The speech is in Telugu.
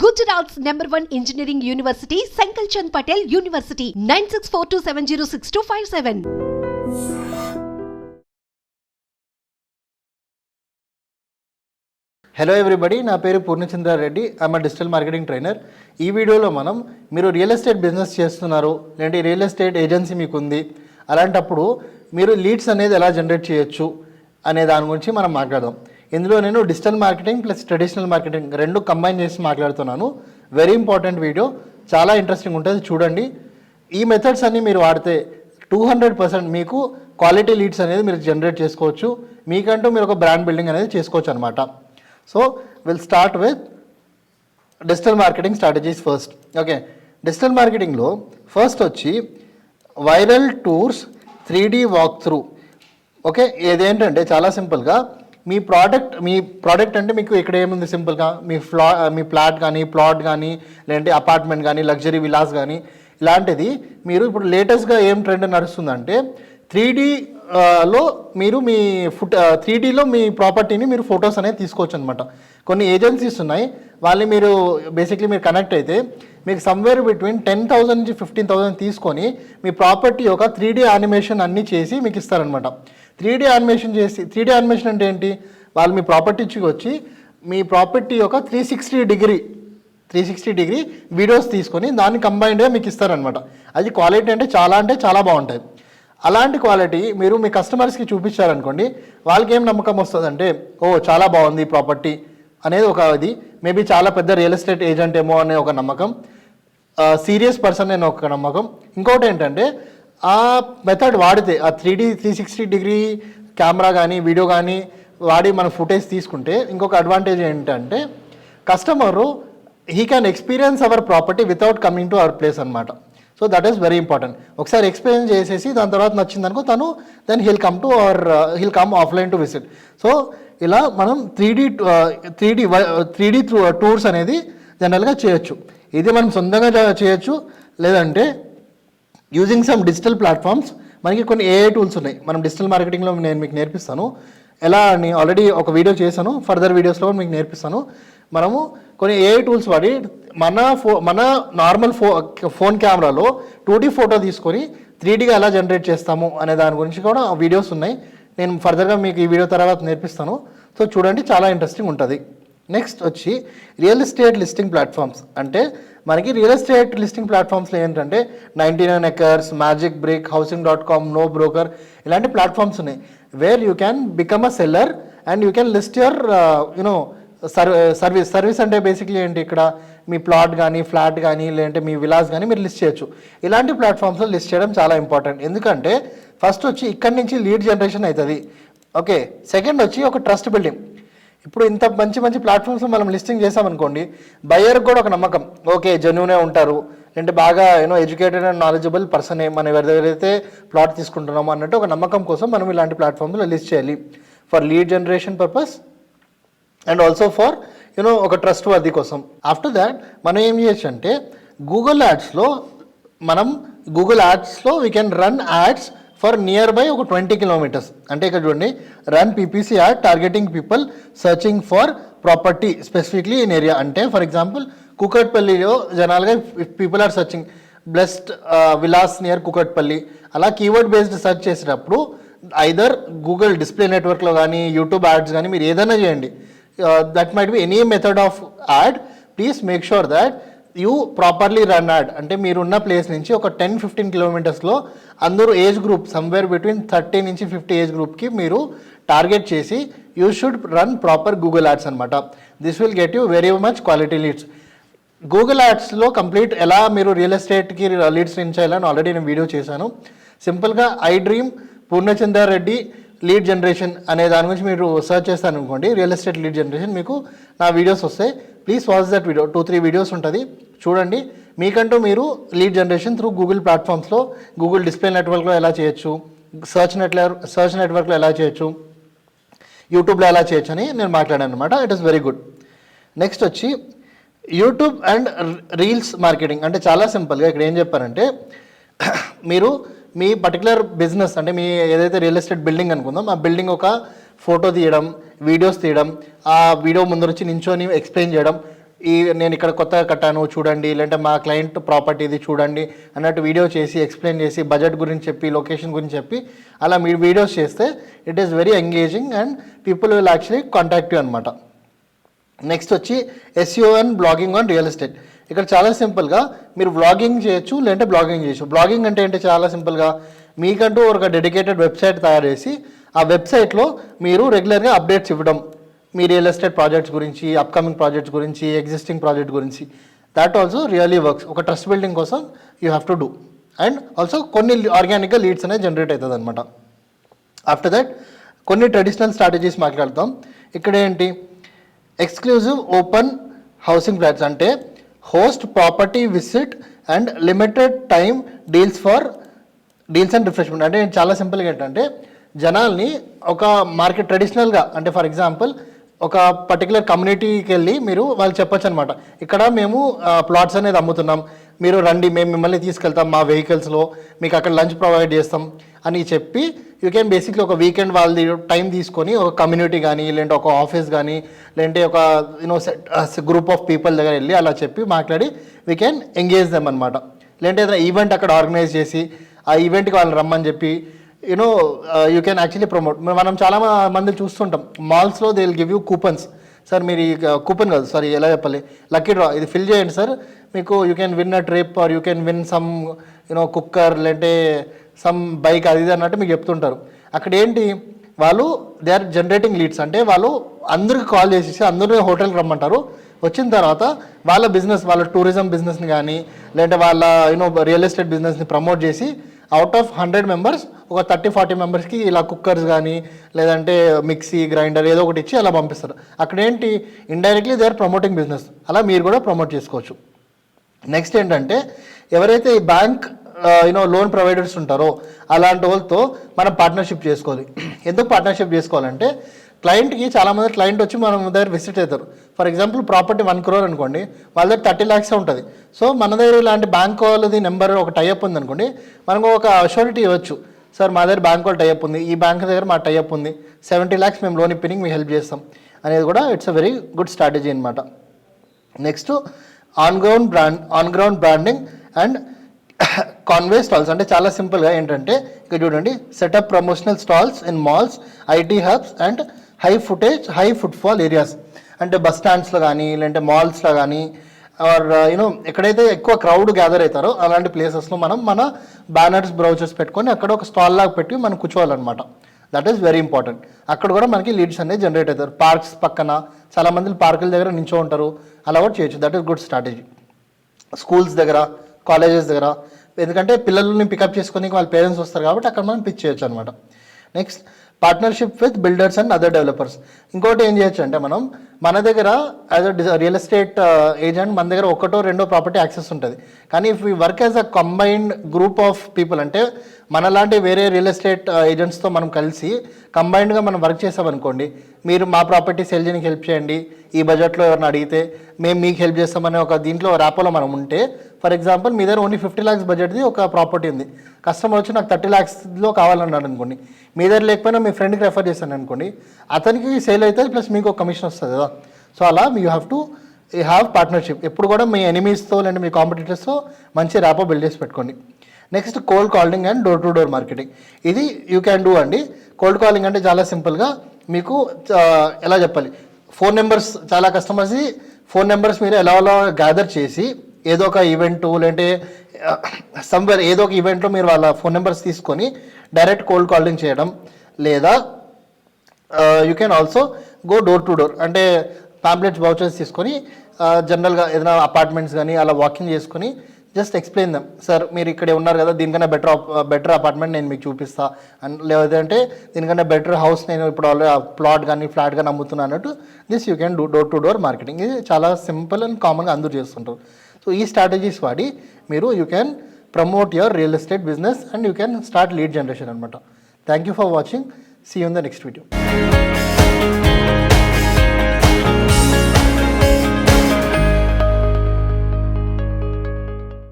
Gujarat's #1 engineering university, Sankalchand Patel University, 9642706257. Hello everybody, నా పేరు Purnachandra Reddy. I'm digital marketing trainer. ఈ వీడియోలో మనం మీరు రియల్ ఎస్టేట్ బిజినెస్ చేస్తున్నారు, లేదంటే రియల్ ఎస్టేట్ ఏజెన్సీ మీకు ఉంది, అలాంటప్పుడు మీరు లీడ్స్ అనేది ఎలా జనరేట్ చేయొచ్చు అనే దాని గురించి మనం మాట్లాడదాం. ఇందులో నేను digital marketing plus traditional marketing రెండు కంబైన్ చేసి మాట్లాడుతున్నాను. వెరీ ఇంపార్టెంట్ వీడియో, చాలా ఇంట్రెస్టింగ్ ఉంటుంది, చూడండి. ఈ మెథడ్స్ అన్నీ మీరు వాడితే 200% మీకు క్వాలిటీ లీడ్స్ అనేది మీరు జనరేట్ చేసుకోవచ్చు. మీకంటూ మీరు ఒక బ్రాండ్ బిల్డింగ్ అనేది చేసుకోవచ్చు అనమాట. So will start with digital marketing strategies first. Okay, digital మార్కెటింగ్లో ఫస్ట్ వచ్చి వైరల్ tours 3D walk through. Okay, ఇదేంటంటే చాలా సింపుల్గా మీ ప్రోడక్ట్ అంటే మీకు ఇక్కడ ఏముంది, సింపుల్గా మీ ఫ్లాట్ కానీ ప్లాట్ కానీ లేదంటే అపార్ట్మెంట్ కానీ లగ్జరీ విలాస్ కానీ ఇలాంటిది మీరు ఇప్పుడు లేటెస్ట్గా ఏం ట్రెండ్ నడుస్తుందంటే 3Dలో మీరు మీ 3Dలో మీ ప్రాపర్టీని మీరు ఫొటోస్ అనేది తీసుకోవచ్చు అనమాట. కొన్ని ఏజెన్సీస్ ఉన్నాయి, వాళ్ళని మీరు బేసిక్లీ మీరు కనెక్ట్ అయితే మీకు సమ్వేర్ బిట్వీన్ 10,000 నుంచి 15,000 తీసుకొని మీ ప్రాపర్టీ యొక్క 3D యానిమేషన్ అన్నీ చేసి మీకు ఇస్తారనమాట. 3D యానిమేషన్ అంటే ఏంటి, వాళ్ళు మీ ప్రాపర్టీకి వచ్చి మీ ప్రాపర్టీ యొక్క 360 డిగ్రీ వీడియోస్ తీసుకొని దాన్ని కంబైన్డ్గా మీకు ఇస్తారనమాట. అది క్వాలిటీ అంటే చాలా బాగుంటుంది. అలాంటి క్వాలిటీ మీరు మీ కస్టమర్స్కి చూపించారనుకోండి, వాళ్ళకి ఏం నమ్మకం వస్తుందంటే, ఓ చాలా బాగుంది ప్రాపర్టీ అనేది ఒక ఇది, మేబీ చాలా పెద్ద రియల్ ఎస్టేట్ ఏజెంట్ ఏమో అనే ఒక నమ్మకం, సీరియస్ పర్సన్ అనే ఒక నమ్మకం. ఇంకోటి ఏంటంటే ఆ మెథడ్ వాడితే ఆ 360 డిగ్రీ కెమెరా కానీ వీడియో కానీ వాడి మనం ఫుటేజ్ తీసుకుంటే ఇంకొక అడ్వాంటేజ్ ఏంటంటే customer he can experience our property without coming to our place అనమాట. So that is very important. ఒకసారి ఎక్స్పీరియన్స్ చేసేసి దాని తర్వాత నచ్చిందనుకో తను then he'll come offline to visit. So ఇలా మనం 3D టూర్స్ అనేది జనరల్గా చేయొచ్చు. ఇది మనం సొంతంగా చేయొచ్చు, లేదంటే యూజింగ్ సమ్ డిజిటల్ ప్లాట్ఫామ్స్. మనకి కొన్ని AI టూల్స్ ఉన్నాయి, మనం డిజిటల్ మార్కెటింగ్లో నేను మీకు నేర్పిస్తాను ఎలా అని. ఆల్రెడీ ఒక వీడియో చేశాను, ఫర్దర్ వీడియోస్లో మీకు నేర్పిస్తాను. మనము కొన్ని AI టూల్స్ వాడి మన నార్మల్ ఫోన్ కెమెరాలో 2D ఫోటో తీసుకొని 3Dగా ఎలా జనరేట్ చేస్తాము అనే దాని గురించి కూడా వీడియోస్ ఉన్నాయి. నేను ఫర్దర్గా మీకు ఈ వీడియో తర్వాత నేర్పిస్తాను. సో చూడండి, చాలా ఇంట్రెస్టింగ్ ఉంటుంది. నెక్స్ట్ వచ్చి రియల్ ఎస్టేట్ లిస్టింగ్ ప్లాట్ఫామ్స్. అంటే మనకి రియల్ ఎస్టేట్ లిస్టింగ్ ప్లాట్ఫామ్స్లో ఏంటంటే 99 acres, Magic Brick, housing.com, No Broker ఇలాంటి ప్లాట్ఫామ్స్ ఉన్నాయి. Where you can become a seller and you can list your service అంటే బేసిక్లీ ఏంటి, ఇక్కడ మీ ప్లాట్ కానీ ఫ్లాట్ కానీ లేదంటే మీ విలాస్ కానీ మీరు లిస్ట్ చేయొచ్చు. ఇలాంటి ప్లాట్ఫామ్స్లో లిస్ట్ చేయడం చాలా ఇంపార్టెంట్. ఎందుకంటే ఫస్ట్ వచ్చి ఇక్కడి నుంచి లీడ్ జనరేషన్ అవుతుంది. ఓకే, సెకండ్ వచ్చి ఒక ట్రస్ట్ బిల్డింగ్. ఇప్పుడు ఇంత మంచి ప్లాట్ఫామ్స్ మనం లిస్టింగ్ చేసామనుకోండి, బయ్యర్కి కూడా ఒక నమ్మకం, ఓకే జెన్యూనే ఉంటారు, అంటే బాగా ఎడ్యుకేటెడ్ అండ్ నాలెడ్జబుల్ పర్సనే మనం ఎవరైతే ప్లాట్ తీసుకుంటున్నామో అన్నట్టు ఒక నమ్మకం కోసం మనం ఇలాంటి ప్లాట్ఫామ్స్లో లిస్ట్ చేయాలి. For lead generation purpose and also for ఒక ట్రస్ట్ వర్ది కోసం. ఆఫ్టర్ దాట్ మనం ఏం చేయొచ్చు అంటే గూగుల్ యాడ్స్లో we can run ads for nearby ఒక 20 kilometers. అంటే ఇక్కడ చూడండి, run PPC ad targeting people searching for property specifically in area. అంటే ఫర్ ఎగ్జాంపుల్ కుకట్పల్లిలో జనాలుగా people are searching blessed villas near Kukatpally, అలా కీవర్డ్ బేస్డ్ సెర్చ్ చేసేటప్పుడు ఐదర్ గూగుల్ డిస్ప్లే నెట్వర్క్లో కానీ యూట్యూబ్ యాడ్స్ కానీ మీరు ఏదైనా చేయండి, that might be any method of add. Please make sure that you properly run add. అంటే మీరున్న ప్లేస్ నుంచి ఒక 10-15 kilometersలో అందరూ ఏజ్ గ్రూప్ సమ్వేర్ బిట్వీన్ 30 నుంచి 50 ఏజ్ గ్రూప్కి మీరు టార్గెట్ చేసి you should run proper Google ads అనమాట. This will get you very much quality leads. Google యాడ్స్లో కంప్లీట్ ఎలా మీరు రియల్ ఎస్టేట్కి లీడ్స్ చేయాలని ఆల్రెడీ నేను వీడియో చేశాను. సింపుల్గా iDream పూర్ణచంద్రారెడ్డి లీడ్ జనరేషన్ అనే దాని గురించి మీరు సర్చ్ చేస్తాను అనుకోండి, రియల్ ఎస్టేట్ లీడ్ జనరేషన్, మీకు నా వీడియోస్ వస్తాయి. Please watch that video, 2-3 videos ఉంటుంది, చూడండి. మీకంటూ మీరు లీడ్ జనరేషన్ త్రూ గూగుల్ ప్లాట్ఫామ్స్లో, గూగుల్ డిస్ప్లే నెట్వర్క్లో ఎలా చేయొచ్చు, సర్చ్ నెట్వర్క్లో ఎలా చేయొచ్చు, యూట్యూబ్లో ఎలా చేయొచ్చు అని నేను మాట్లాడాను అనమాట. It is very good. Next వచ్చి యూట్యూబ్ అండ్ రీల్స్ మార్కెటింగ్. అంటే చాలా సింపుల్గా ఇక్కడ ఏం చెప్పారంటే, మీరు మీ పర్టికులర్ బిజినెస్ అంటే మీ ఏదైతే రియల్ ఎస్టేట్ బిల్డింగ్ అనుకుందాం, ఆ బిల్డింగ్ ఒక ఫోటో తీయడం, వీడియోస్ తీయడం, ఆ వీడియో ముందు నుంచి నించొని ఎక్స్ప్లెయిన్ చేయడం, నేను ఇక్కడ కొత్తగా కట్టాను చూడండి, లేదంటే మా క్లయింట్ ప్రాపర్టీ ఇది చూడండి అన్నట్టు వీడియో చేసి ఎక్స్ప్లెయిన్ చేసి బడ్జెట్ గురించి చెప్పి లొకేషన్ గురించి చెప్పి అలా మీరు వీడియోస్ చేస్తే it is very engaging and people will actually contact you అనమాట. నెక్స్ట్ వచ్చి SEO and blogging on real estate. ఇక్కడ చాలా సింపుల్గా మీరు వ్లాగింగ్ చేయొచ్చు, లేదంటే బ్లాగింగ్ చేయొచ్చు. బ్లాగింగ్ అంటే ఏంటి, చాలా సింపుల్గా మీకంటూ ఒక డెడికేటెడ్ వెబ్సైట్ తయారు చేసి ఆ వెబ్సైట్లో మీరు రెగ్యులర్గా అప్డేట్స్ ఇవ్వడం, మీ రియల్ ఎస్టేట్ ప్రాజెక్ట్స్ గురించి, అప్కమింగ్ ప్రాజెక్ట్స్ గురించి, ఎగ్జిస్టింగ్ ప్రాజెక్ట్ గురించి. That also really works. ఒక ట్రస్ట్ బిల్డింగ్ కోసం you have to do. And also కొన్ని ఆర్గానిక్గా లీడ్స్ అనేది జనరేట్ అవుతుంది అనమాట. ఆఫ్టర్ దట్ కొన్ని ట్రెడిషనల్ స్ట్రాటజీస్ మాట్లాడతాం. ఇక్కడ ఏంటి, ఎక్స్క్లూజివ్ ఓపెన్ హౌసింగ్ ఫ్లాట్స్ అంటే host property visit and limited time deals and refreshment. అంటే చాలా సింపుల్గా ఏంటంటే జనాల్ని ఒక మార్కెట్ ట్రెడిషనల్గా, అంటే ఫర్ ఎగ్జాంపుల్ ఒక పర్టికులర్ కమ్యూనిటీకి వెళ్ళి మీరు వాళ్ళు చెప్పొచ్చు అనమాట, ఇక్కడ మేము ప్లాట్స్ అనేది అమ్ముతున్నాం, మీరు రండి, మేము మిమ్మల్ని తీసుకెళ్తాం మా వెహికల్స్లో, మీకు అక్కడ లంచ్ ప్రొవైడ్ చేస్తాం అని చెప్పి యూ కెన్ బేసిక్లీ ఒక వీకెండ్ వాళ్ళది టైం తీసుకొని ఒక కమ్యూనిటీ కానీ, లేదంటే ఒక ఆఫీస్ కానీ, లేదంటే ఒక గ్రూప్ ఆఫ్ పీపుల్ దగ్గర వెళ్ళి అలా చెప్పి మాట్లాడి వీ కెన్ ఎంగేజ్ దెమ్ అనమాట. లేదంటే ఏదైనా ఈవెంట్ అక్కడ ఆర్గనైజ్ చేసి ఆ ఈవెంట్కి వాళ్ళని రమ్మని చెప్పి యూ కెన్ యాక్చువల్లీ ప్రమోట్. మనం చాలా మంది చూస్తుంటాం మాల్స్లో they will give you coupons. Sir మీరు ఈ కూపన్ కాదు, సారీ ఎలా చెప్పాలి, లక్కీ డ్రా ఇది ఫిల్ చేయండి సార్, మీకు you can win a trip or you can win some cooker, లేదంటే సమ్ బైక్, అది ఇది అన్నట్టు మీకు చెప్తుంటారు. అక్కడ ఏంటి, వాళ్ళు దే ఆర్ జనరేటింగ్ లీడ్స్. అంటే వాళ్ళు అందరికి కాల్ చేసేసి అందరూ హోటల్కి రమ్మంటారు. వచ్చిన తర్వాత వాళ్ళ బిజినెస్, వాళ్ళ టూరిజం బిజినెస్ని కానీ, లేదంటే వాళ్ళ రియల్ ఎస్టేట్ బిజినెస్ని ప్రమోట్ చేసి అవుట్ ఆఫ్ 100 మెంబర్స్ ఒక 30-40 మెంబర్స్కి ఇలా కుక్కర్స్ కానీ, లేదంటే మిక్సీ, గ్రైండర్ ఏదో ఒకటి ఇచ్చి అలా పంపిస్తారు. అక్కడ ఏంటి, indirectly they are promoting business. అలా మీరు కూడా ప్రమోట్ చేసుకోవచ్చు. నెక్స్ట్ ఏంటంటే ఎవరైతే ఈ బ్యాంక్ లోన్ ప్రొవైడర్స్ ఉంటారో అలాంటి వాళ్ళతో మనం పార్ట్నర్షిప్ చేసుకోవాలి. ఎందుకు పార్ట్నర్షిప్ చేసుకోవాలంటే క్లయింట్కి చాలామంది క్లయింట్ వచ్చి మన దగ్గర విజిట్ అవుతారు. ఫర్ ఎగ్జాంపుల్ ప్రాపర్టీ 1 crore అనుకోండి, వాళ్ళ దగ్గర 30 lakhs ఉంటుంది. సో మన దగ్గర ఇలాంటి బ్యాంక్ వాళ్ళది నెంబర్ ఒక టైఅప్ ఉంది అనుకోండి, మనకు ఒక అష్యూరిటీ ఇవ్వచ్చు, సార్ మా దగ్గర బ్యాంక్ వాళ్ళు టైఅప్ ఉంది, ఈ బ్యాంక్ దగ్గర మా టైఅప్ ఉంది, 70 lakhs మేము లోన్ ఇప్పింగ్ మీకు హెల్ప్ చేస్తాం అనేది కూడా it's a very good strategy అనమాట. Next on ground branding and convey stalls. అంటే చాలా సింపుల్గా ఏంటంటే ఇక్కడ చూడండి, setup promotional stalls in malls, IT hubs and high footfall areas. అంటే బస్ స్టాండ్స్లో కానీ, లేదంటే మాల్స్లో కానీ, ఆర్ ఎక్కడైతే ఎక్కువ క్రౌడ్ గ్యాదర్ అవుతారో అలాంటి ప్లేసెస్లో మనం మన బ్యానర్స్, బ్రౌచర్స్ పెట్టుకొని అక్కడ ఒక స్టాల్ లాగా పెట్టి మనం కూర్చోవాలన్నమాట. That is very important. అక్కడ కూడా మనకి లీడ్స్ అనేది జనరేట్ అవుతారు. పార్క్స్ పక్కన చాలామంది పార్కుల దగ్గర నించో ఉంటారు, అలా కూడా చేయొచ్చు. That is good strategy. Schools దగ్గర, కాలేజెస్ దగ్గర, ఎందుకంటే పిల్లల్ని పికప్ చేసుకొని వాళ్ళ పేరెంట్స్ వస్తారు కాబట్టి అక్కడ మనం పిచ్ చేయొచ్చు అనమాట. Next partnership with builders and other developers. ఇంకోటి ఏం చేయొచ్చు అంటే మనం మన దగ్గర as a real estate agent మన దగ్గర 1-2 ప్రాపర్టీ యాక్సెస్ ఉంటుంది. కానీ if we work as a combined group of people, అంటే మనలాంటి వేరే రియల్ ఎస్టేట్ ఏజెంట్స్తో మనం కలిసి కంబైన్డ్గా మనం వర్క్ చేసామనుకోండి, మీరు మా ప్రాపర్టీ సెల్ చేయడానికి హెల్ప్ చేయండి, ఈ బడ్జెట్లో ఎవరిని అడిగితే మేము మీకు హెల్ప్ చేస్తామనే ఒక దీంట్లో ర్యాపోలో మనం ఉంటే, ఫర్ ఎగ్జాంపుల్ మీ దగ్గర ఓన్లీ 50 lakhs బడ్జెట్ది ఒక ప్రాపర్టీ ఉంది, కస్టమర్ వచ్చి నాకు 30 lakhsలో కావాలన్నాడు అనుకోండి, మీ దగ్గర లేకపోయినా మీ ఫ్రెండ్కి రెఫర్ చేశాను అనుకోండి, అతనికి సేల్ అవుతుంది ప్లస్ మీకు ఒక కమిషన్ వస్తుంది కదా. సో అలా యూ హ్యావ్ పార్ట్నర్షిప్. ఎప్పుడు కూడా మీ ఎనిమీస్తో లేదంటే మీ కాంపిటీటర్స్తో మంచి ర్యాపో బిల్డ్ చేసి పెట్టుకోండి. Next cold calling and door to door marketing. ఇది యూ క్యాన్ డూ అండి. కోల్డ్ కాలింగ్ అంటే చాలా సింపుల్గా మీకు ఎలా చెప్పాలి, ఫోన్ నెంబర్స్, చాలా కస్టమర్స్ ఫోన్ నెంబర్స్ మీరు ఎలా గ్యాదర్ చేసి ఏదో ఒక ఈవెంట్, లేదంటే సమ్వేర్ ఏదో ఒక ఈవెంట్లో మీరు వాళ్ళ ఫోన్ నెంబర్స్ తీసుకొని డైరెక్ట్ కోల్డ్ కాలింగ్ చేయడం, లేదా you can also go door to door. అంటే పాంప్లెట్స్, వౌచర్స్ తీసుకొని జనరల్గా ఏదైనా అపార్ట్మెంట్స్ కానీ అలా వాకింగ్ చేసుకొని జస్ట్ ఎక్స్ప్లెయిన్ దమ్, సార్ మీరు ఇక్కడే ఉన్నారు కదా, దీనికన్నా బెటర్ అపార్ట్మెంట్ నేను మీకు చూపిస్తా అండ్ లేదంటే దీనికన్నా బెటర్ హౌస్ నేను ఇప్పుడు ప్లాట్ కానీ ఫ్లాట్ కానీ అమ్ముతున్నాను అన్నట్టు. This you can do door to door marketing. ఇది చాలా సింపుల్ అండ్ కామన్గా అందరూ చేస్తుంటారు. సో ఈ స్ట్రాటజీస్ వాడి మీరు you can promote your real estate business and you can start lead generation అనమాట. Thank you for watching. See you in the next video.